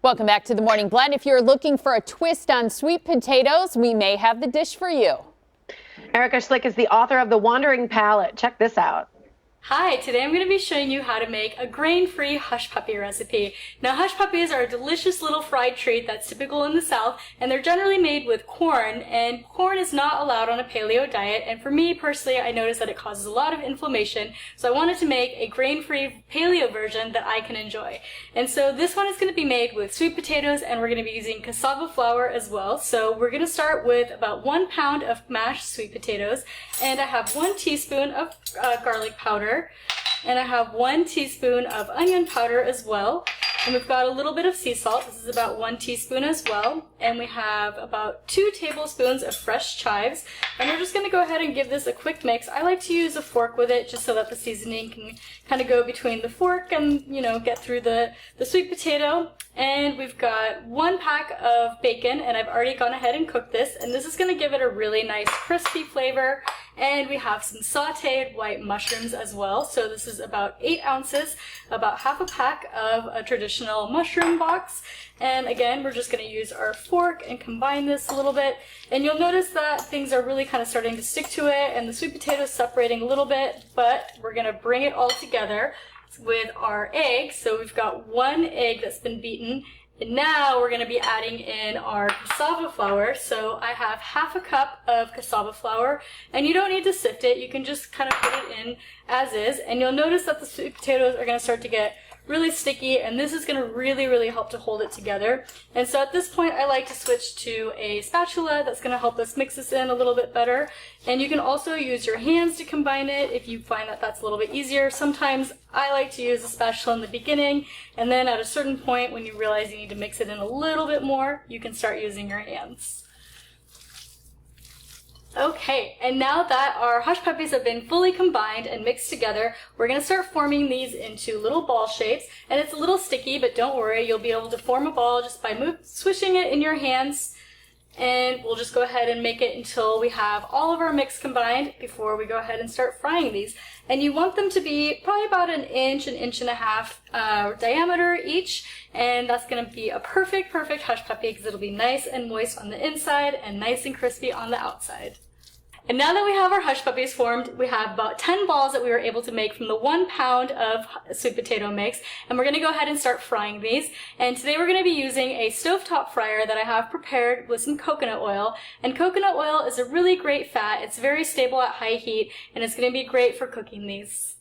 Welcome back to the Morning Blend. If you're looking for a twist on sweet potatoes, we may have the dish for you. Erica Schlick is the author of The Wandering Palate. Check this out. Hi, today I'm going to be showing you how to make a grain-free hush puppy recipe. Now, hush puppies are a delicious little fried treat that's typical in the South, and they're generally made with corn, and corn is not allowed on a paleo diet, and for me personally, I noticed that it causes a lot of inflammation, so I wanted to make a grain-free paleo version that I can enjoy. And so this one is going to be made with sweet potatoes, and we're going to be using cassava flour as well. So we're going to start with about 1 pound of mashed sweet potatoes, and I have 1 teaspoon of garlic powder, and I have 1 teaspoon of onion powder as well. And we've got a little bit of sea salt. This is about 1 teaspoon as well. And we have about 2 tablespoons of fresh chives. And we're just going to go ahead and give this a quick mix. I like to use a fork with it just so that the seasoning can kind of go between the fork and, you know, get through the sweet potato. And we've got 1 pack of bacon, and I've already gone ahead and cooked this. And this is going to give it a really nice crispy flavor. And we have some sauteed white mushrooms as well. So this is about 8 ounces, about half a pack of a traditional mushroom box. And again, we're just going to use our fork and combine this a little bit. And you'll notice that things are really kind of starting to stick to it, and the sweet potato is separating a little bit, but we're going to bring it all together with our egg. So we've got 1 egg that's been beaten. And now we're going to be adding in our cassava flour. So I have half a cup of cassava flour, and you don't need to sift it. You can just kind of put it in as is, and you'll notice that the sweet potatoes are going to start to get really sticky, and this is going to really help to hold it together. And so at this point, I like to switch to a spatula that's going to help us mix this in a little bit better. And you can also use your hands to combine it if you find that that's a little bit easier. Sometimes I like to use a spatula in the beginning, and then at a certain point when you realize you need to mix it in a little bit more, you can start using your hands. Okay, and now that our hush puppies have been fully combined and mixed together, we're going to start forming these into little ball shapes. And it's a little sticky, but don't worry, you'll be able to form a ball just by swishing it in your hands. And we'll just go ahead and make it until we have all of our mix combined before we go ahead and start frying these. And you want them to be probably about an inch and a half diameter each. And that's going to be a perfect hush puppy because it'll be nice and moist on the inside and nice and crispy on the outside. And now that we have our hush puppies formed, we have about 10 balls that we were able to make from the 1 pound of sweet potato mix. And we're going to go ahead and start frying these. And today we're going to be using a stovetop fryer that I have prepared with some coconut oil. And coconut oil is a really great fat. It's very stable at high heat, and it's going to be great for cooking these.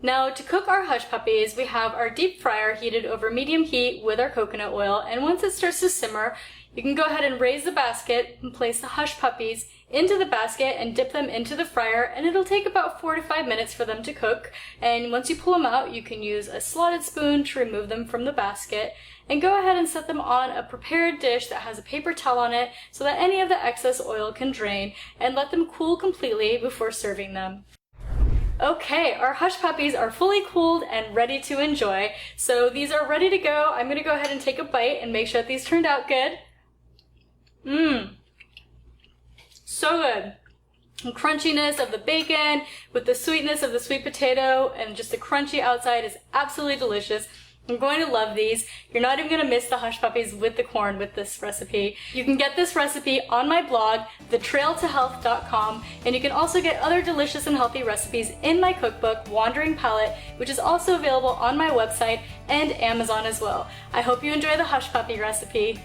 Now, to cook our hush puppies, we have our deep fryer heated over medium heat with our coconut oil. And once it starts to simmer, you can go ahead and raise the basket and place the hush puppies into the basket and dip them into the fryer, and it'll take about 4 to 5 minutes for them to cook. And once you pull them out, you can use a slotted spoon to remove them from the basket, and go ahead and set them on a prepared dish that has a paper towel on it so that any of the excess oil can drain, and let them cool completely before serving them. Okay, our hush puppies are fully cooled and ready to enjoy. So these are ready to go. I'm going to go ahead and take a bite and make sure that these turned out good. So good. The crunchiness of the bacon with the sweetness of the sweet potato and just the crunchy outside is absolutely delicious. I'm going to love these. You're not even going to miss the hush puppies with the corn with this recipe. You can get this recipe on my blog, thetrailtohealth.com, and you can also get other delicious and healthy recipes in my cookbook, Wandering Palate, which is also available on my website and Amazon as well. I hope you enjoy the hush puppy recipe.